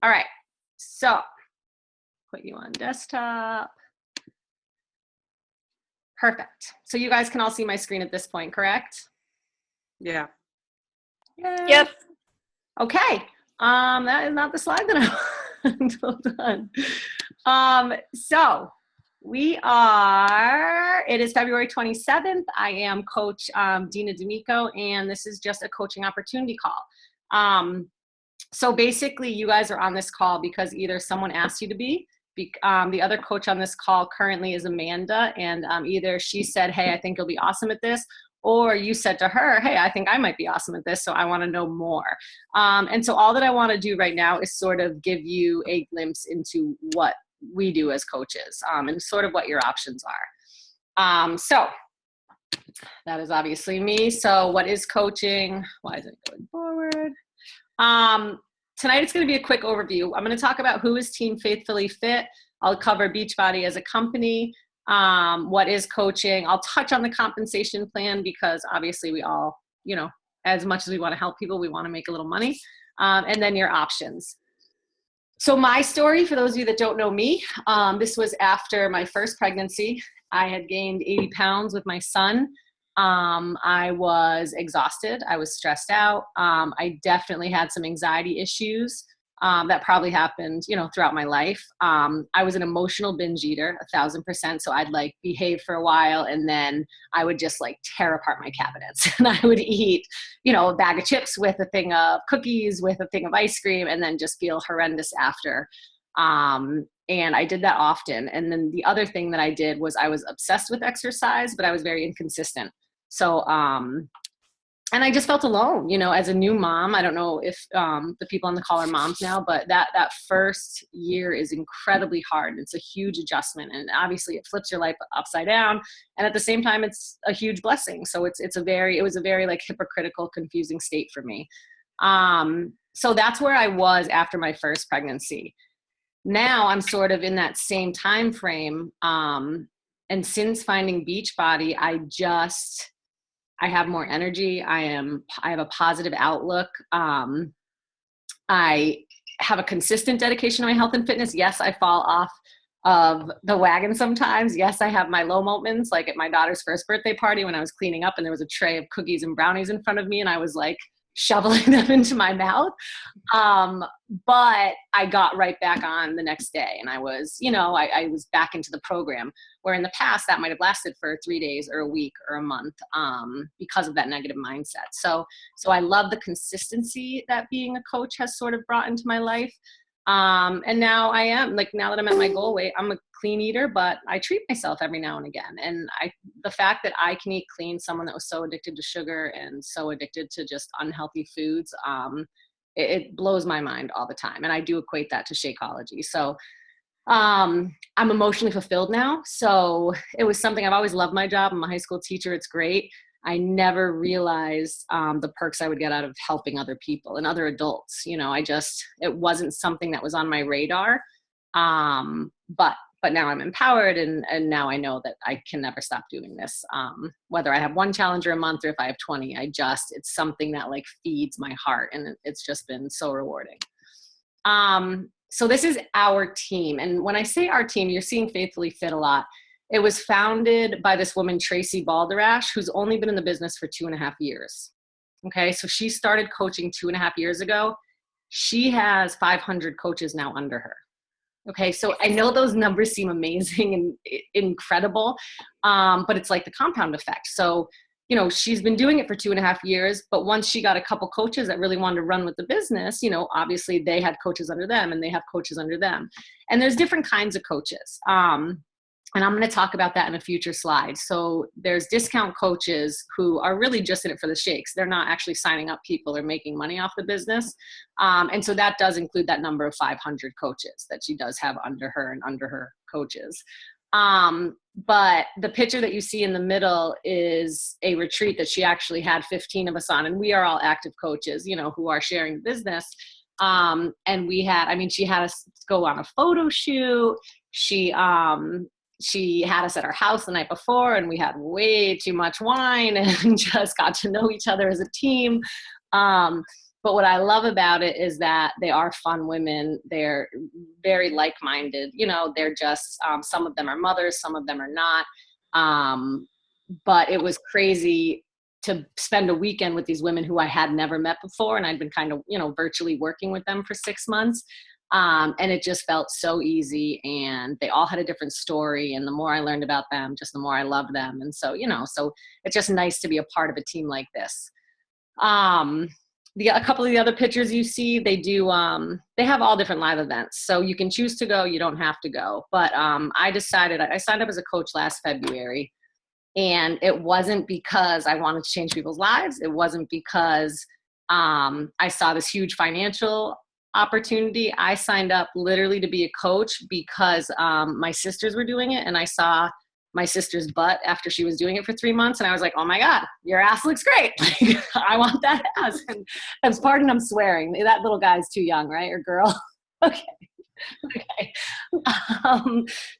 All right. So put you on desktop. Perfect. So you guys can all see my screen at this point, correct? Yeah. Yay. Yep. Okay. That is not the slide that I want. Hold on. So we are, it is February 27th. I am Coach Dina D'Amico, and this is just a coaching opportunity call. So basically you guys are on this call because either someone asked you to be, the other coach on this call currently is Amanda, and either she said, hey, I think you'll be awesome at this, or you said to her, hey, I think I might be awesome at this, so I want to know more. And so all that I want to do right now is sort of give you a glimpse into what we do as coaches, and sort of what your options are. So that is obviously me. So what is coaching? Why is it going forward? Tonight it's going to be a quick overview. I'm going to talk about who is Team Faithfully Fit. I'll cover Beachbody as a company. What is coaching? I'll touch on the compensation plan because obviously we all, you know, as much as we want to help people, we want to make a little money. And then your options. So my story, for those of you that don't know me, this was after my first pregnancy. I had gained 80 pounds with my son. I was exhausted. I was stressed out. I definitely had some anxiety issues that probably happened, you know, throughout my life. I was an emotional binge eater, 1,000%. So I'd like behave for a while and then I would just like tear apart my cabinets and I would eat, you know, a bag of chips with a thing of cookies, with a thing of ice cream, and then just feel horrendous after. And I did that often. And then the other thing that I did was I was obsessed with exercise, but I was very inconsistent. So, and I just felt alone, you know, as a new mom. I don't know if the people on the call are moms now, but that first year is incredibly hard. It's a huge adjustment, and obviously it flips your life upside down. And at the same time, it's a huge blessing. So it was a very like hypocritical, confusing state for me. So that's where I was after my first pregnancy. Now I'm sort of in that same time frame. And since finding Beachbody, I have more energy. I have a positive outlook. I have a consistent dedication to my health and fitness. Yes, I fall off of the wagon sometimes. Yes, I have my low moments, like at my daughter's first birthday party when I was cleaning up and there was a tray of cookies and brownies in front of me and I was like shoveling them into my mouth. But I got right back on the next day and I was, you know, I was back into the program, where in the past that might have lasted for 3 days or a week or a month, because of that negative mindset. So I love the consistency that being a coach has sort of brought into my life. And now I am like, now that I'm at my goal weight, I'm a clean eater, but I treat myself every now and again. And the fact that I can eat clean, someone that was so addicted to sugar and so addicted to just unhealthy foods, it blows my mind all the time. And I do equate that to Shakeology. So, I'm emotionally fulfilled now. So it was something, I've always loved my job. I'm a high school teacher. It's great. I never realized the perks I would get out of helping other people and other adults. You know, it wasn't something that was on my radar. But now I'm empowered and now I know that I can never stop doing this. Whether I have one challenger a month or if I have 20, it's something that like feeds my heart, and it's just been so rewarding. So this is our team. And when I say our team, you're seeing Faithfully Fit a lot. It was founded by this woman, Tracy Baldarash, who's only been in the business for 2.5 years. Okay, so she started coaching 2.5 years ago. She has 500 coaches now under her. Okay, so I know those numbers seem amazing and incredible, but it's like the compound effect. So, you know, she's been doing it for 2.5 years, but once she got a couple coaches that really wanted to run with the business, you know, obviously they had coaches under them and they have coaches under them. And there's different kinds of coaches. And I'm going to talk about that in a future slide. So there's discount coaches who are really just in it for the shakes. They're not actually signing up people or making money off the business. And so that does include that number of 500 coaches that she does have under her and under her coaches. But the picture that you see in the middle is a retreat that she actually had 15 of us on. And we are all active coaches, you know, who are sharing the business. And she had us go on a photo shoot. She had us at her house the night before and we had way too much wine and just got to know each other as a team. But what I love about it is that they are fun women. They're very like-minded. You know, they're just, some of them are mothers, some of them are not. But it was crazy to spend a weekend with these women who I had never met before. And I'd been kind of, you know, virtually working with them for 6 months. And it just felt so easy, and they all had a different story. And the more I learned about them, just the more I loved them. And so, you know, so it's just nice to be a part of a team like this. A couple of the other pictures you see, they do, they have all different live events. So you can choose to go, you don't have to go. But I decided, I signed up as a coach last February, and it wasn't because I wanted to change people's lives. It wasn't because I saw this huge financial opportunity. I signed up literally to be a coach because my sisters were doing it, and I saw my sister's butt after she was doing it for 3 months. And I was like, oh my God, your ass looks great. I want that ass. And pardon, I'm swearing. That little guy's too young, right? Or girl. Okay. Okay.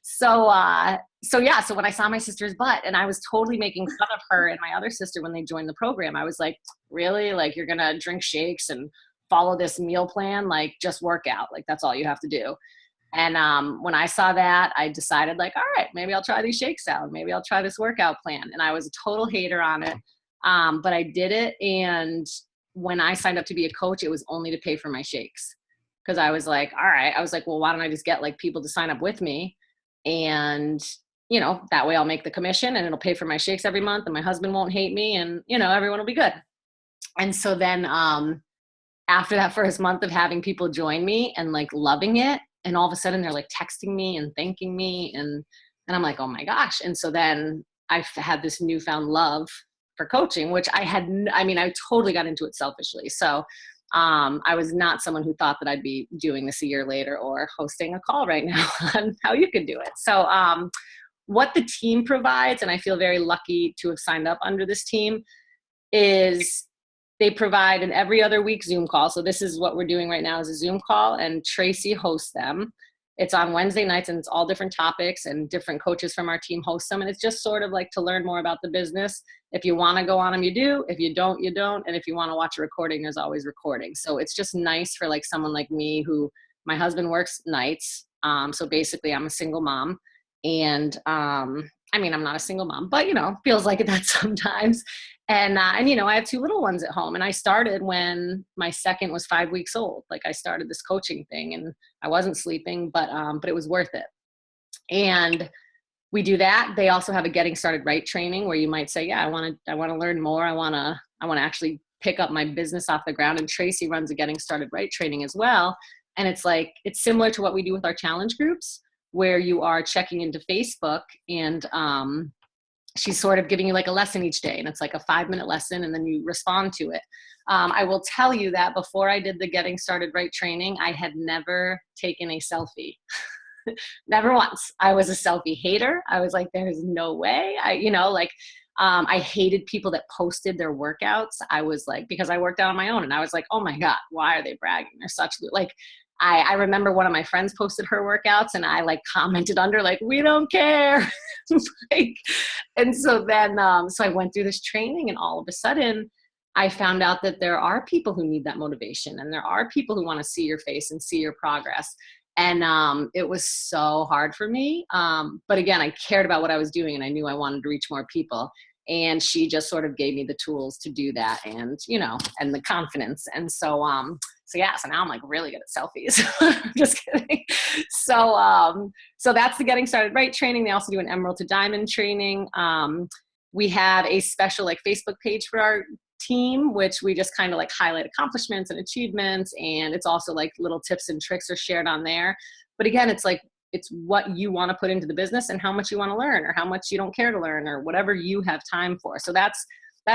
So yeah, so when I saw my sister's butt, and I was totally making fun of her and my other sister when they joined the program, I was like, really? Like, you're going to drink shakes and follow this meal plan? Like, just work out. Like, that's all you have to do. And when I saw that, I decided, like, all right, maybe I'll try these shakes out. Maybe I'll try this workout plan. And I was a total hater on it. But I did it. And when I signed up to be a coach, it was only to pay for my shakes. Because I was like, all right, I was like, well, why don't I just get like people to sign up with me? And, you know, that way I'll make the commission and it'll pay for my shakes every month, and my husband won't hate me, and, you know, everyone will be good. And so then after that first month of having people join me and like loving it, and all of a sudden they're like texting me and thanking me. And I'm like, oh my gosh. And so then I had this newfound love for coaching, which I totally got into it selfishly. So I was not someone who thought that I'd be doing this a year later or hosting a call right now on how you could do it. So what the team provides, and I feel very lucky to have signed up under this team, is they provide an every other week Zoom call. So this is what we're doing right now, is a Zoom call, and Tracy hosts them. It's on Wednesday nights, and it's all different topics, and different coaches from our team host them. And it's just sort of like to learn more about the business. If you want to go on them, you do. If you don't, you don't. And if you want to watch a recording, there's always recording. So it's just nice for like someone like me, who my husband works nights. So basically I'm a single mom, and I'm not a single mom, but, you know, feels like that sometimes. And, you know, I have 2 little ones at home, and I started when my second was 5 weeks old. Like, I started this coaching thing, and I wasn't sleeping, but it was worth it. And we do that. They also have a Getting Started Right training, where you might say, yeah, I want to learn more. I want to actually pick up my business off the ground. And Tracy runs a Getting Started Right training as well. And it's similar to what we do with our challenge groups, where you are checking into Facebook, and she's sort of giving you like a lesson each day, and it's like a 5-minute lesson, and then you respond to it. I will tell you that before I did the Getting Started Right training, I had never taken a selfie. Never once. I was a selfie hater. I was like, there's no way. I hated people that posted their workouts. I was like, because I worked out on my own, and I was like, oh my God, why are they bragging? They're such, like, I remember one of my friends posted her workouts, and I like commented under, like, we don't care. And so then, so I went through this training, and all of a sudden I found out that there are people who need that motivation, and there are people who want to see your face and see your progress. And it was so hard for me. But again, I cared about what I was doing, and I knew I wanted to reach more people. And she just sort of gave me the tools to do that, and, you know, and the confidence. And so, so now I'm like really good at selfies. Just kidding. So that's the Getting Started Right training. They also do an Emerald to Diamond training. We have a special like Facebook page for our team, which we just kind of like highlight accomplishments and achievements. And it's also like little tips and tricks are shared on there. But again, it's like, it's what you want to put into the business and how much you want to learn, or how much you don't care to learn, or whatever you have time for. So that's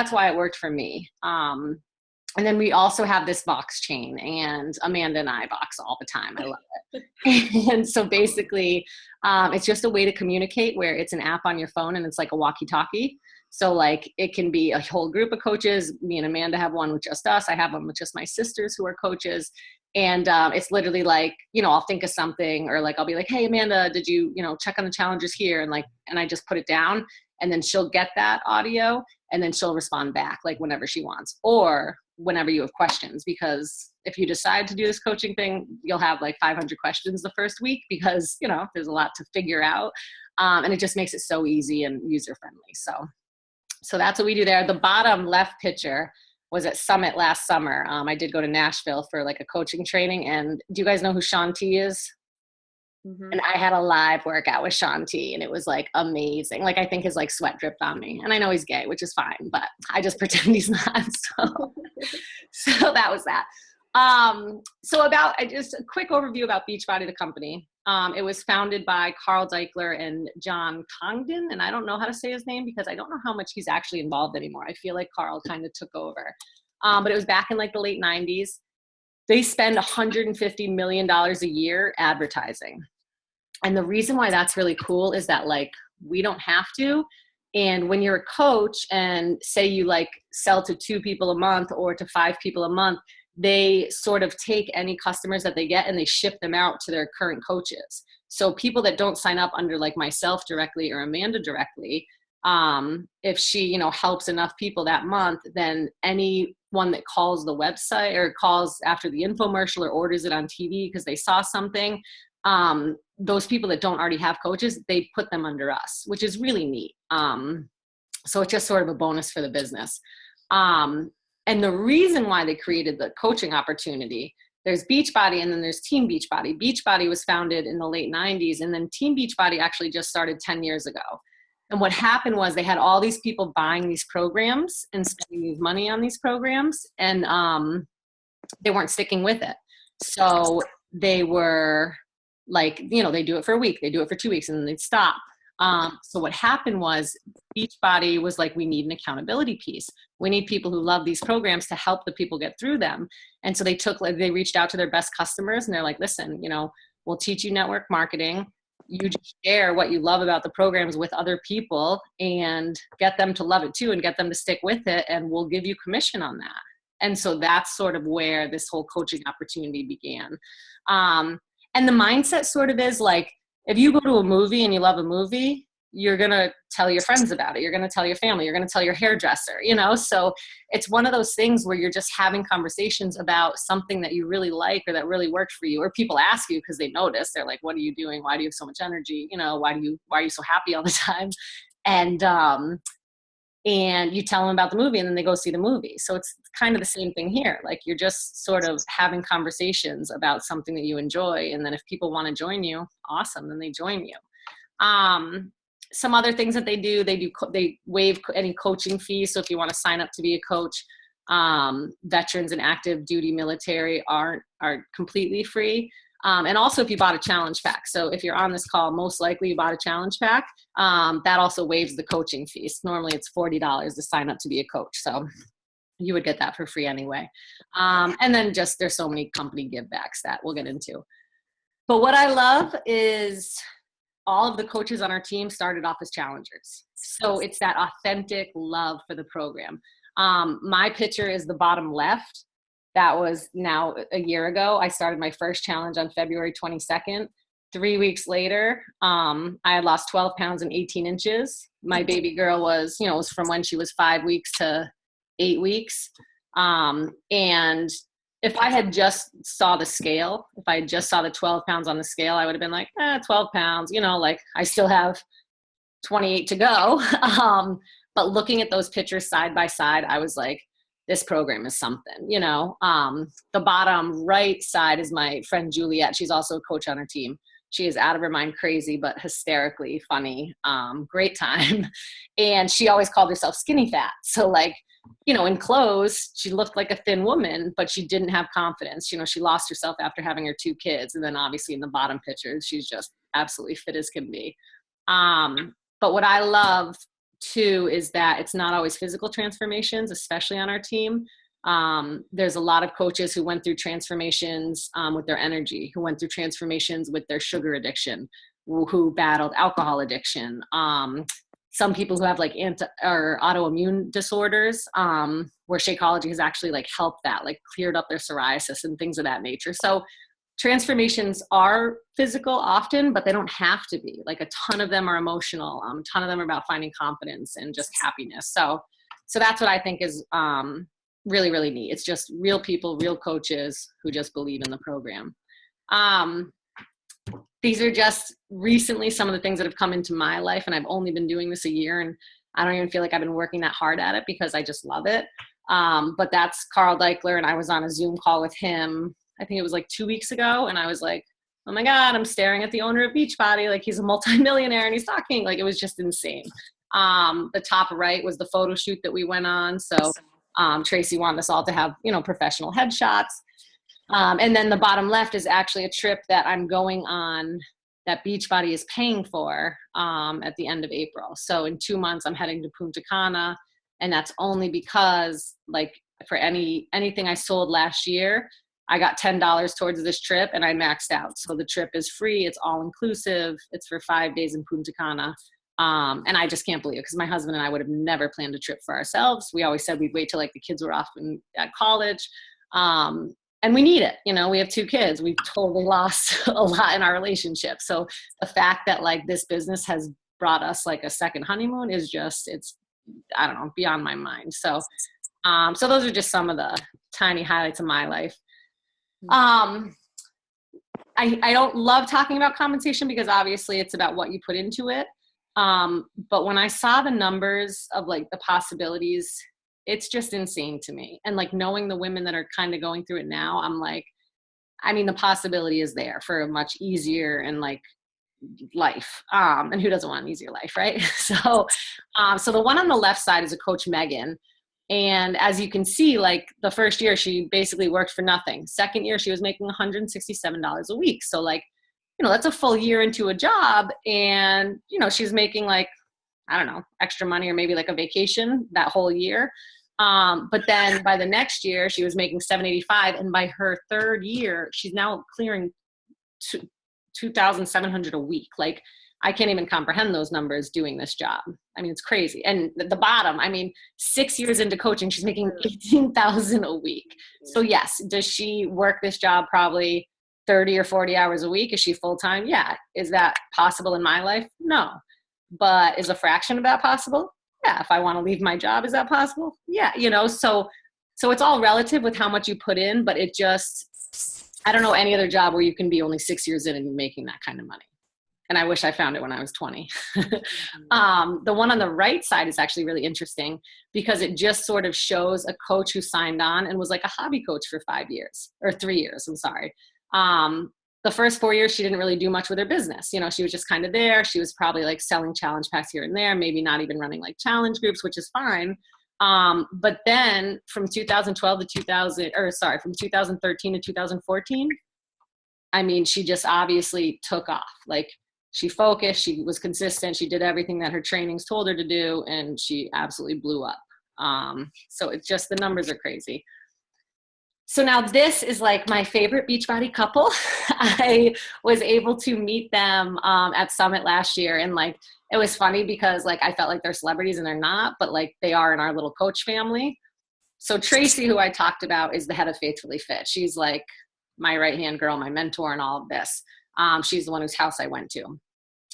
why it worked for me. And then we also have this box chain, and Amanda and I box all the time. I love it. And so basically, it's just a way to communicate, where it's an app on your phone, and it's like a walkie-talkie. So like, it can be a whole group of coaches. Me and Amanda have one with just us. I have one with just my sisters who are coaches. And it's literally like, you know, I'll think of something, or like, I'll be like, hey, Amanda, did you, check on the challenges here? And I just put it down, and then she'll get that audio, and then she'll respond back like whenever she wants. Or whenever you have questions, because if you decide to do this coaching thing, you'll have like 500 questions the first week because, you know, there's a lot to figure out. And it just makes it so easy and user friendly. So that's what we do there. The bottom left picture was at Summit last summer. I did go to Nashville for like a coaching training. And do you guys know who Shaun T is? Mm-hmm. And I had a live workout with Shaun T, and it was like amazing. Like, I think his like sweat dripped on me, and I know he's gay, which is fine, but I just pretend he's not. So that was that. So about just a quick overview about Beachbody, the company. It was founded by Carl Deichler and John Congdon, and I don't know how to say his name because I don't know how much he's actually involved anymore. I feel like Carl kind of took over. But it was back in like the late 90s. They spend $150 million a year advertising. And the reason why that's really cool is that like we don't have to. And when you're a coach and say you like sell to 2 people a month or to 5 people a month, they sort of take any customers that they get and they ship them out to their current coaches. So people that don't sign up under like myself directly or Amanda directly, if she, you know, helps enough people that month, then anyone that calls the website or calls after the infomercial or orders it on TV because they saw something, those people that don't already have coaches, they put them under us, which is really neat. So it's just sort of a bonus for the business. And the reason why they created the coaching opportunity, there's Beachbody and then there's Team Beachbody. Beachbody was founded in the late 90s, and then Team Beachbody actually just started 10 years ago. And what happened was they had all these people buying these programs and spending these money on these programs, and they weren't sticking with it. So they were like, you know, they do it for a week, they do it for 2 weeks, and then they'd stop. So what happened was Beachbody was like, we need an accountability piece. We need people who love these programs to help the people get through them. And so they reached out to their best customers and they're like, listen, you know, we'll teach you network marketing. You just share what you love about the programs with other people and get them to love it too and get them to stick with it. And we'll give you commission on that. And so that's sort of where this whole coaching opportunity began. And the mindset sort of is like, if you go to a movie and you love a movie, you're going to tell your friends about it. You're going to tell your family. You're going to tell your hairdresser, you know? So it's one of those things where you're just having conversations about something that you really like or that really worked for you, or people ask you because they notice. They're like, what are you doing? Why do you have so much energy? You know, why are you so happy all the time? And you tell them about the movie and then they go see the movie. So it's kind of the same thing here. Like you're just sort of having conversations about something that you enjoy. And then if people want to join you, awesome, then they join you. Some other things that they waive any coaching fees. So if you want to sign up to be a coach, veterans and active duty military are completely free. And also if you bought a challenge pack. So if you're on this call, most likely you bought a challenge pack. That also waives the coaching fees. Normally it's $40 to sign up to be a coach. So you would get that for free anyway. And then just there's so many company givebacks that we'll get into. But what I love is all of the coaches on our team started off as challengers. So it's that authentic love for the program. My picture is the bottom left. That was now a year ago. I started my first challenge on February 22nd. 3 weeks later, I had lost 12 pounds and 18 inches. My baby girl was from when she was 5 weeks to 8 weeks. And if I had just saw the scale, if I just saw the 12 pounds on the scale, I would have been like, 12 pounds, like I still have 28 to go. But looking at those pictures side by side, I was like, this program is something, The bottom right side is my friend Juliet. She's also a coach on her team. She is out of her mind crazy, but hysterically funny. Great time. And she always called herself skinny fat. So in clothes, she looked like a thin woman, but she didn't have confidence. She lost herself after having her 2 kids. And then obviously in the bottom pictures, she's just absolutely fit as can be. But what I love too is that it's not always physical transformations, especially on our team. There's a lot of coaches who went through transformations with their energy, who went through transformations with their sugar addiction, who battled alcohol addiction. Some people who have autoimmune disorders, where Shakeology has actually helped that, cleared up their psoriasis and things of that nature. So transformations are physical often, but they don't have to be. A ton of them are emotional. A ton of them are about finding confidence and just happiness. So that's what I think is really, really neat. It's just real people, real coaches who just believe in the program. These are just recently some of the things that have come into my life, and I've only been doing this a year, and I don't even feel like I've been working that hard at it because I just love it. But that's Carl Deichler, and I was on a Zoom call with him, I think it was like 2 weeks ago, and I was like, oh my God, I'm staring at the owner of Beachbody, like he's a multimillionaire and he's talking, like it was just insane. The top right was the photo shoot that we went on. So Tracy wanted us all to have, professional headshots. And then the bottom left is actually a trip that I'm going on that Beachbody is paying for at the end of April. So in 2 months, I'm heading to Punta Cana, and that's only because, like, for anything I sold last year, I got $10 towards this trip, and I maxed out. So the trip is free. It's all inclusive. It's for 5 days in Punta Cana. And I just can't believe it because my husband and I would have never planned a trip for ourselves. We always said we'd wait till like the kids were off at college. And we need it. We have 2 kids. We've totally lost a lot in our relationship. So the fact that like this business has brought us like a second honeymoon is just, it's, I don't know, beyond my mind. So, so those are just some of the tiny highlights of my life. I don't love talking about compensation because obviously it's about what you put into it. But when I saw the numbers of like the possibilities, it's just insane to me. And like knowing the women that are kind of going through it now, I'm like, I mean, the possibility is there for a much easier and like life. And who doesn't want an easier life, right? So the one on the left side is a coach, Megan. And as you can see, like the first year, she basically worked for nothing. Second year, she was making $167 a week. So like, that's a full year into a job. And, she's making like, I don't know, extra money or maybe like a vacation that whole year. But then by the next year, she was making $785. And by her third year, she's now clearing $2,700 a week. Like, I can't even comprehend those numbers doing this job. I mean, it's crazy. And the bottom, I mean, 6 years into coaching, she's making $18,000 a week. So yes, does she work this job probably 30 or 40 hours a week? Is she full-time? Yeah. Is that possible in my life? No. But is a fraction of that possible? Yeah. If I want to leave my job, is that possible? Yeah. So it's all relative with how much you put in, but it just, I don't know any other job where you can be only 6 years in and you're making that kind of money. And I wish I found it when I was 20. The one on the right side is actually really interesting because it just sort of shows a coach who signed on and was like a hobby coach for 5 years or 3 years. I'm sorry. The first 4 years, she didn't really do much with her business. She was just kind of there. She was probably like selling challenge packs here and there, maybe not even running like challenge groups, which is fine. But then from 2013 to 2014, I mean, she just obviously took off. Like, she focused, she was consistent, she did everything that her trainings told her to do, and she absolutely blew up. So it's just, the numbers are crazy. So now this is like my favorite Beachbody couple. I was able to meet them at Summit last year, and like, it was funny because like I felt like they're celebrities and they're not, but like they are in our little coach family. So Tracy, who I talked about, is the head of Faithfully Fit. She's like my right-hand girl, my mentor, and all of this. She's the one whose house I went to.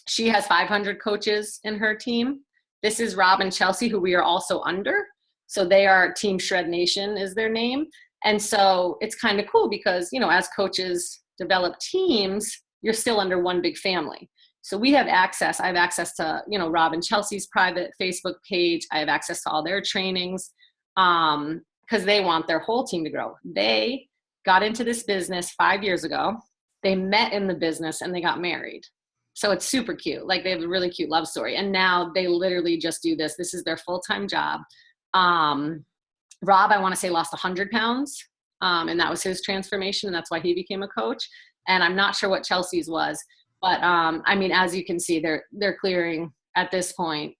She has 500 coaches in her team. This is Rob and Chelsea, who we are also under. So they are Team Shred Nation is their name. And so it's kind of cool because, as coaches develop teams, you're still under one big family. So we have access. I have access to, Rob and Chelsea's private Facebook page. I have access to all their trainings because they want their whole team to grow. They got into this business 5 years ago. They met in the business and they got married. So it's super cute. Like, they have a really cute love story. And now they literally just do this. This is their full-time job. Rob, I want to say, lost 100 pounds. And that was his transformation. And that's why he became a coach. And I'm not sure what Chelsea's was. But I mean, as you can see, they're clearing at this point.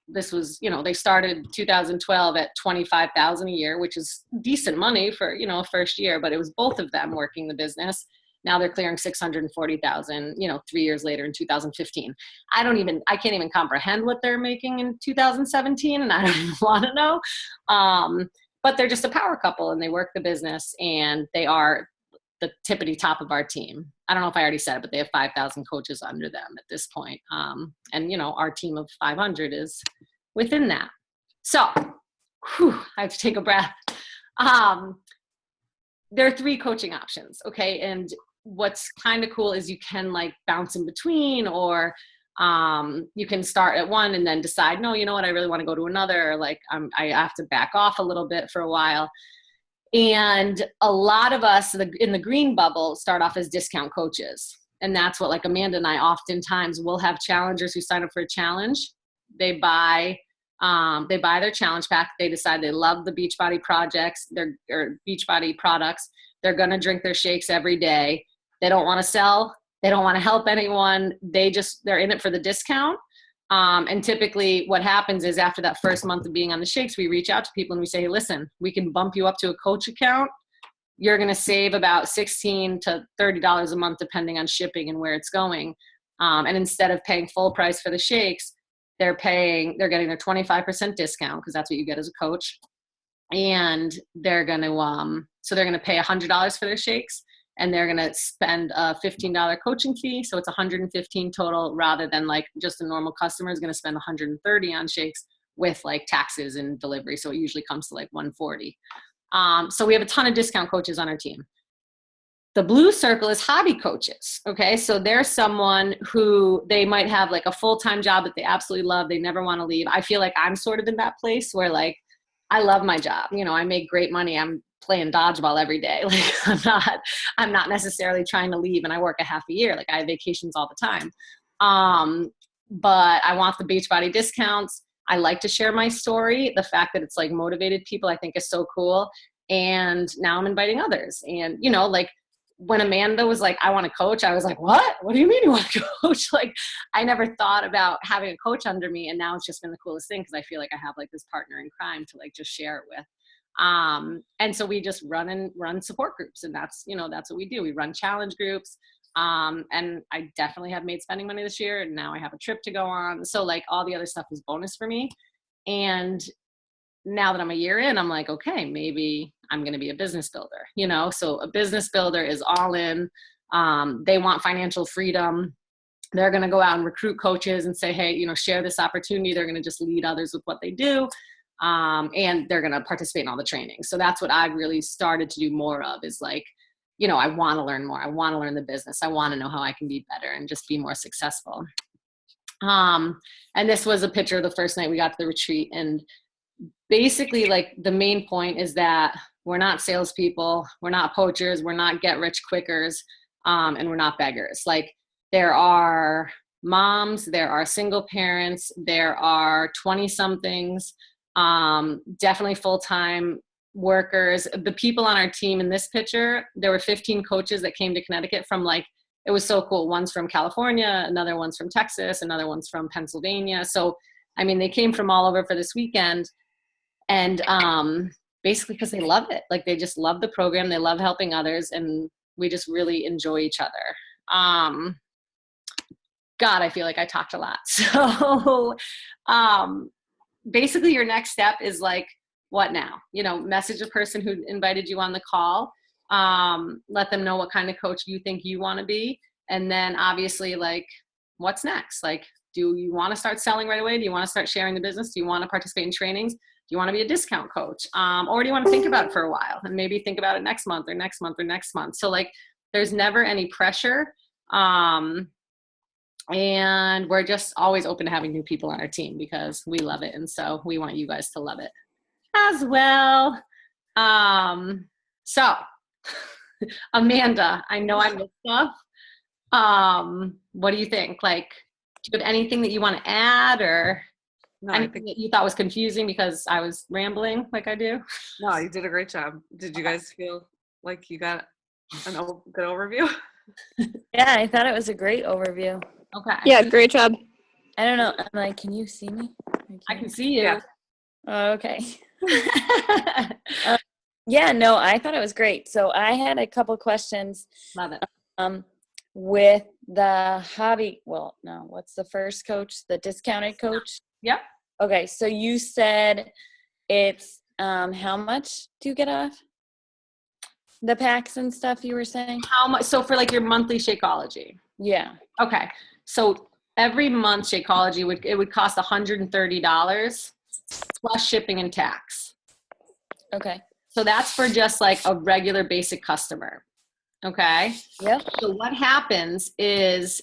This was, they started 2012 at $25,000 a year, which is decent money for, a first year, but it was both of them working the business. Now they're clearing $640,000, 3 years later in 2015. I can't even comprehend what they're making in 2017, and I don't even want to know. But they're just a power couple, and they work the business, and they are the tippity top of our team. I don't know if I already said it, but they have 5,000 coaches under them at this point. And our team of 500 is within that. So I have to take a breath. There are 3 coaching options. Okay. And what's kind of cool is you can like bounce in between, or you can start at one and then decide, no, you know what, I really want to go to another. Or like I have to back off a little bit for a while. And a lot of us in the green bubble start off as discount coaches. And that's what like Amanda and I oftentimes will have challengers who sign up for a challenge. They buy their challenge pack. They decide they love the Beachbody projects, or Beachbody products. They're going to drink their shakes every day. They don't want to sell. They don't want to help anyone. They're in it for the discount. And typically what happens is after that first month of being on the shakes, we reach out to people and we say, hey, listen, we can bump you up to a coach account. You're going to save about $16 to $30 a month, depending on shipping and where it's going. And instead of paying full price for the shakes, they're getting their 25% discount, because that's what you get as a coach. And they're going to pay $100 for their shakes, and they're going to spend a $15 coaching fee. So it's $115 total, rather than like just a normal customer is going to spend $130 on shakes with like taxes and delivery. So it usually comes to like $140. So we have a ton of discount coaches on our team. The blue circle is hobby coaches. Okay. So there's someone who they might have like a full-time job that they absolutely love. They never want to leave. I feel like I'm sort of in that place where like, I love my job. You know, I make great money. I'm playing dodgeball every day. Like I'm not necessarily trying to leave, and I work a half a year. Like I have vacations all the time. But I want the Beachbody discounts. I like to share my story. The fact that it's like motivated people, I think is so cool. And now I'm inviting others. And, you know, like when Amanda was like, I want to coach, I was like, what do you mean you want to coach? Like I never thought about having a coach under me. And now it's just been the coolest thing, because I feel like I have like this partner in crime to like just share it with. And so we just run support groups, and that's what we do. We run challenge groups. And I definitely have made spending money this year, and now I have a trip to go on. So like all the other stuff is bonus for me. And now that I'm a year in, I'm like, okay, maybe I'm going to be a business builder, you know? So a business builder is all in. They want financial freedom. They're going to go out and recruit coaches and say, hey, you know, share this opportunity. They're going to just lead others with what they do. And they're going to participate in all the training. So that's what I've really started to do more of, is like, you know, I want to learn more. I want to learn the business. I want to know how I can be better and just be more successful. And this was a picture of the first night we got to the retreat. And basically, like, the main point is that we're not salespeople. We're not poachers. We're not get rich quickers. And we're not beggars. Like, there are moms, there are single parents, there are 20-somethings, definitely full-time workers. The people on our team in this picture, there were 15 coaches that came to Connecticut from, like, it was so cool. One's from California, another one's from Texas, another one's from Pennsylvania. So, I mean, they came from all over for this weekend. And basically because they love it. Like, they just love the program. They love helping others. And we just really enjoy each other. God, I feel like I talked a lot. So basically your next step is like, what now? You know, message the person who invited you on the call. Let them know what kind of coach you think you want to be. And then obviously, like, what's next? Like, do you want to start selling right away? Do you want to start sharing the business? Do you want to participate in trainings? Do you want to be a discount coach? Or do you want to think about it for a while and maybe think about it next month or next month or next month? So, like, there's never any pressure. And we're just always open to having new people on our team because we love it. And so we want you guys to love it as well. So Amanda, I know I missed stuff. What do you think? Like, do you have anything that you want to add, or anything that you thought was confusing because I was rambling like I do? No, you did a great job. Did you guys feel like you got a good overview? Yeah, I thought it was a great overview. Okay. Yeah, great job. I don't know. I'm like, can you see me? I can see you. Yeah. Oh, okay. Yeah, no, I thought it was great. So I had a couple questions. Love it. With the hobby. Well, no, what's the first coach? The discounted coach? Yep. Okay, so you said it's how much do you get off? The packs and stuff you were saying? How much? So for like your monthly Shakeology. Yeah. Okay. So every month Shakeology would cost $130 plus shipping and tax. Okay. So that's for just like a regular basic customer. Okay. Yep. So what happens is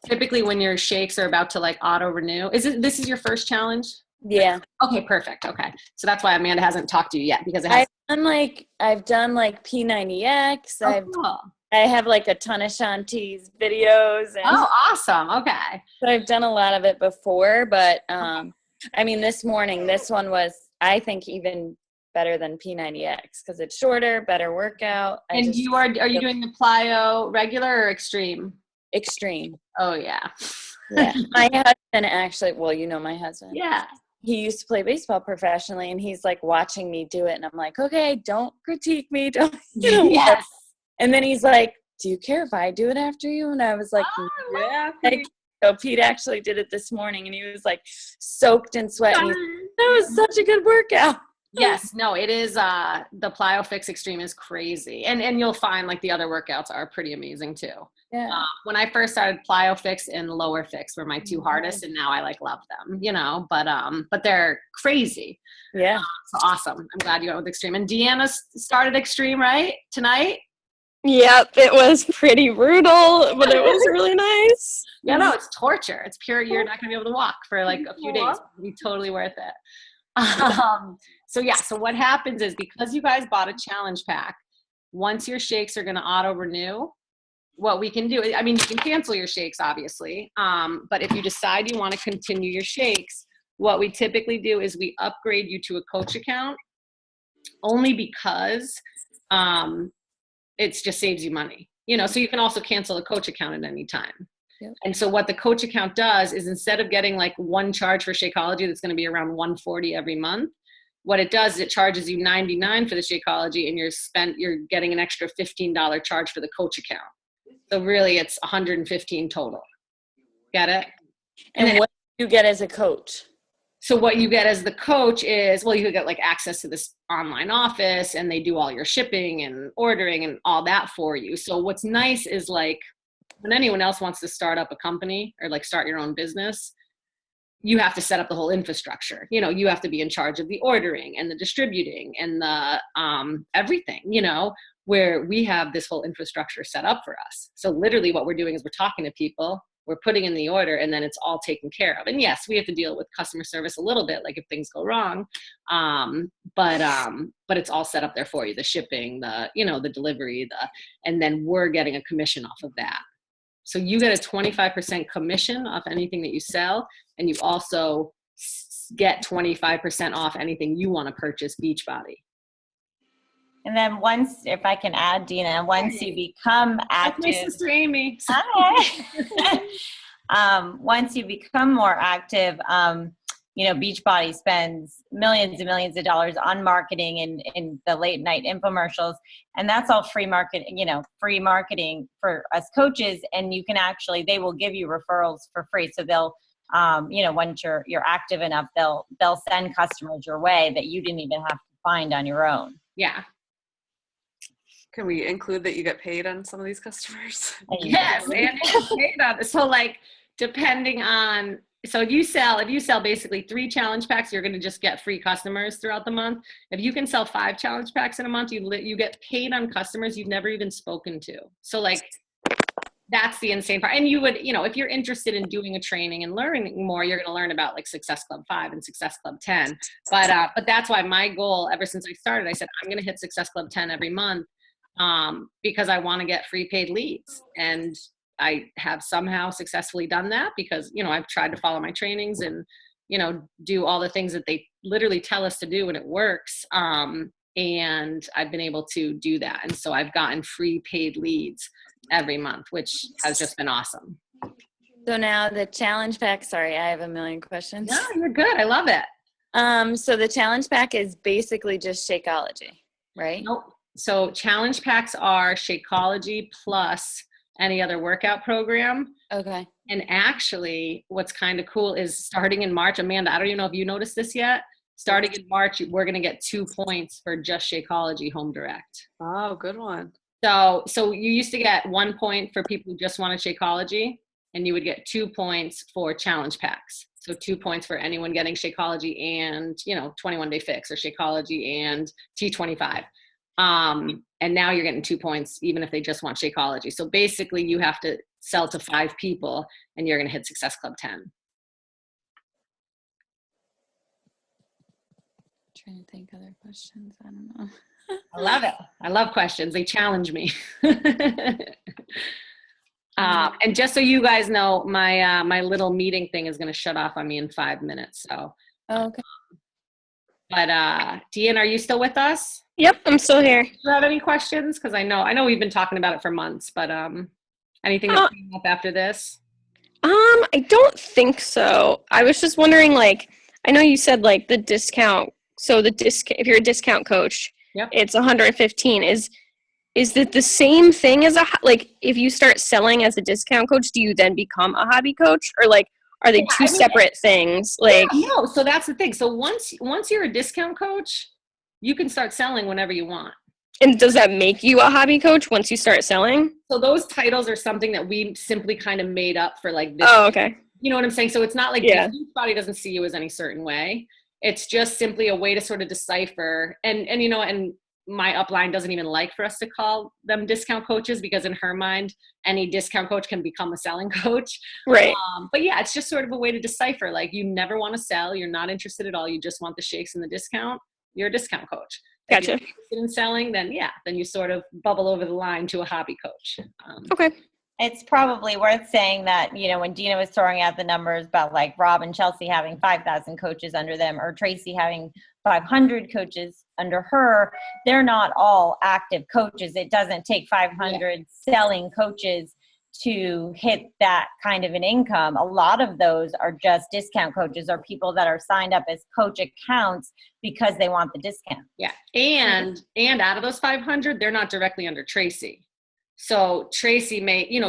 typically when your shakes are about to like auto renew, this is your first challenge? Yeah. Okay, perfect. Okay. So that's why Amanda hasn't talked to you yet because it I've has. done like P90X. Oh, cool. I have like a ton of Shanti's videos, and Oh, awesome. Okay. so I've done a lot of it before, but I mean, this morning, this one was, I think, even better than P90X because it's shorter, better workout. And are you doing the plyo regular or extreme? Extreme? Oh yeah. Yeah. My husband actually, well, you know my husband. Yeah. He used to play baseball professionally, and he's like watching me do it, and I'm like, okay, don't critique me, don't. Yes. And then he's like, do you care if I do it after you? And I was like, Yeah. so Pete actually did it this morning, and he was like soaked in sweat. And that was such a good workout. Yes, no, it is. The PlyoFix Extreme is crazy, and you'll find like the other workouts are pretty amazing too. Yeah. When I first started, PlyoFix and Lower Fix were my two hardest, and now I like love them. But they're crazy. Yeah. So awesome. I'm glad you went with Extreme. And Deanna started Extreme right tonight. Yep, it was pretty brutal, but it was really nice. Yeah, no, it's torture. It's pure. You're not going to be able to walk for like a few days. It'll be totally worth it. So what happens is because you guys bought a challenge pack, once your shakes are going to auto renew, what we can do, I mean, you can cancel your shakes, obviously. But if you decide you want to continue your shakes, what we typically do is we upgrade you to a coach account only because it just saves you money. So you can also cancel a coach account at any time. Yep. And so what the coach account does is instead of getting like one charge for Shakeology that's going to be around $140 every month, what it does is it charges you $99 for the Shakeology, and you're getting an extra $15 charge for the coach account. So really it's $115 total. Get it? And what do you get as a coach? So what you get as the coach is, well, you get like access to this online office, and they do all your shipping and ordering and all that for you. So what's nice is like when anyone else wants to start up a company or like start your own business, you have to set up the whole infrastructure. You have to be in charge of the ordering and the distributing and the everything, where we have this whole infrastructure set up for us. So literally what we're doing is we're talking to people, we're putting in the order, and then it's all taken care of. And yes, we have to deal with customer service a little bit, like if things go wrong. But it's all set up there for you, the shipping, the delivery, and then we're getting a commission off of that. So you get a 25% commission off anything that you sell, and you also get 25% off anything you want to purchase Beachbody. And then if I can add, Dina, once you become active, my sister Amy. Hi. Once you become more active, Beachbody spends millions and millions of dollars on marketing and in the late night infomercials, and that's all free marketing for us coaches. And you can they will give you referrals for free. So they'll, once you're active enough, they'll send customers your way that you didn't even have to find on your own. Yeah. Can we include that you get paid on some of these customers? Yes, and you get paid on it. So like depending on, so if you sell basically 3 challenge packs, you're going to just get free customers throughout the month. If you can sell 5 challenge packs in a month, you get paid on customers you've never even spoken to. So like that's the insane part. And you would, if you're interested in doing a training and learning more, you're going to learn about like Success Club 5 and Success Club 10. But that's why my goal ever since I started, I said, I'm going to hit Success Club 10 every month because I want to get free paid leads. And I have somehow successfully done that because, I've tried to follow my trainings and, do all the things that they literally tell us to do, and it works. And I've been able to do that. And so I've gotten free paid leads every month, which has just been awesome. So now the challenge pack, sorry, I have a million questions. No, you're good. I love it. So the challenge pack is basically just Shakeology, right? Nope. So challenge packs are Shakeology plus any other workout program. Okay. And actually what's kind of cool is starting in March, Amanda, I don't even know if you noticed this yet. Starting in March, we're going to get 2 points for just Shakeology Home Direct. Oh, good one. So you used to get 1 point for people who just wanted Shakeology, and you would get 2 points for challenge packs. So 2 points for anyone getting Shakeology and, 21 Day Fix or Shakeology and T25. And now you're getting 2 points even if they just want Shakeology. So basically you have to sell to 5 people and you're going to hit Success Club 10. Trying to think other questions. I don't know. I love it. I love questions. They challenge me. And just so you guys know, my little meeting thing is going to shut off on me in 5 minutes. So, Oh, okay. but Deanne, are you still with us? Yep, I'm still here. Do you have any questions? Because I know we've been talking about it for months, but anything that came up after this? I don't think so. I was just wondering, like, I know you said like the discount. So if you're a discount coach, Yep. it's 115. Is it the same thing as like if you start selling as a discount coach, do you then become a hobby coach, or like are they two separate things? Like, no. So that's the thing. So once you're a discount coach, you can start selling whenever you want. and does that make you a hobby coach once you start selling? So those titles are something that we simply kind of made up for like this. Oh, okay. You know what I'm saying? So it's not like Yeah. Beachbody doesn't see you as any certain way. It's just simply a way to sort of decipher. And my upline doesn't even like for us to call them discount coaches because in her mind, any discount coach can become a selling coach. Right. But yeah, it's just sort of a way to decipher. Like you never want to sell. You're not interested at all. You just want the shakes and the discount. You're a discount coach. If Gotcha. you're interested in selling, then you sort of bubble over the line to a hobby coach. Okay. It's probably worth saying that, when Dina was throwing out the numbers about like Rob and Chelsea having 5,000 coaches under them or Tracy having 500 coaches under her, they're not all active coaches. It doesn't take 500 selling coaches to hit that kind of an income. A lot of those are just discount coaches or people that are signed up as coach accounts because they want the discount. Yeah. And out of those 500, they're not directly under Tracy. So Tracy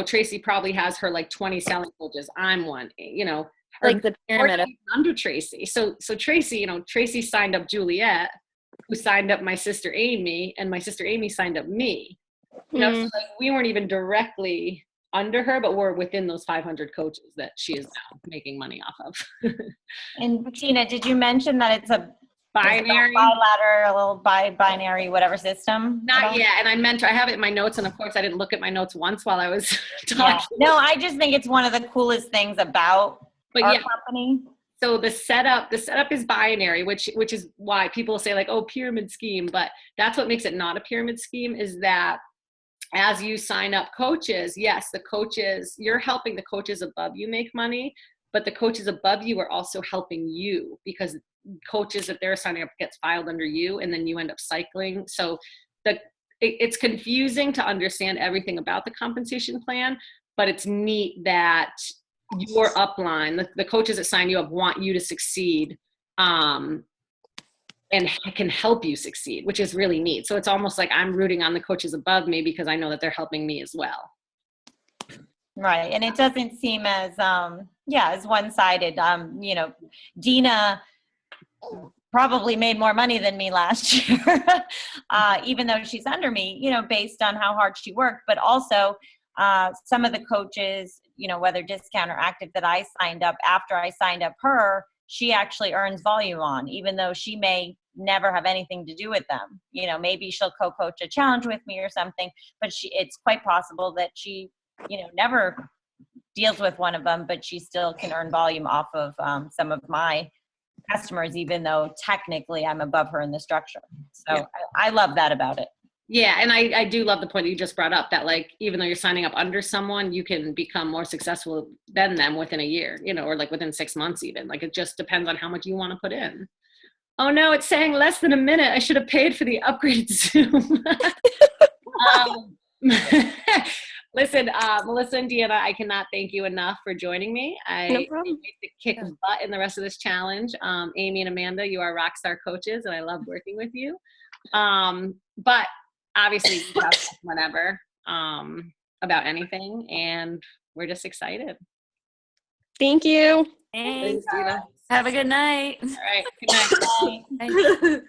Tracy probably has her like 20 selling coaches. I'm one, Like the pyramid. under Tracy. So Tracy, Tracy signed up Juliet, who signed up my sister Amy, and my sister Amy signed up me. So like we weren't even directly under her, but we're within those 500 coaches that she is now making money off of. And Tina, did you mention that it's a Binary? bilateral, binary, whatever system? Not yet. And I have it in my notes. And of course I didn't look at my notes once while I was talking. Yeah. No, I just think it's one of the coolest things about our company. So the setup is binary, which is why people say like, oh, pyramid scheme. But that's what makes it not a pyramid scheme is that as you sign up coaches, yes, you're helping the coaches above you make money, but the coaches above you are also helping you because coaches that they're signing up gets filed under you and then you end up cycling. So it's confusing to understand everything about the compensation plan, but it's neat that your upline, the coaches that sign you up want you to succeed and can help you succeed, which is really neat. So it's almost like I'm rooting on the coaches above me because I know that they're helping me as well. Right. And it doesn't seem as, as one-sided. Dina probably made more money than me last year, even though she's under me, based on how hard she worked, but also some of the coaches, whether discount or active that I signed up after I signed up her, she actually earns volume on, even though she may never have anything to do with them. Maybe she'll co-coach a challenge with me or something, but it's quite possible that she, never deals with one of them, but she still can earn volume off of some of my customers, even though technically I'm above her in the structure. So yeah. I love that about it. Yeah. And I do love the point that you just brought up that like, even though you're signing up under someone, you can become more successful than them within a year, or like within 6 months even. Like it just depends on how much you want to put in. Oh no, it's saying less than a minute. I should have paid for the upgraded Zoom. Listen, Melissa and Deanna, I cannot thank you enough for joining me. No problem. To kick butt in the rest of this challenge. Amy and Amanda, you are rock star coaches, and I love working with you. But obviously, you can talk whenever about anything, and we're just excited. Thank you. Thanks. Thanks, Dina. Have a good night. All right, good night. Bye.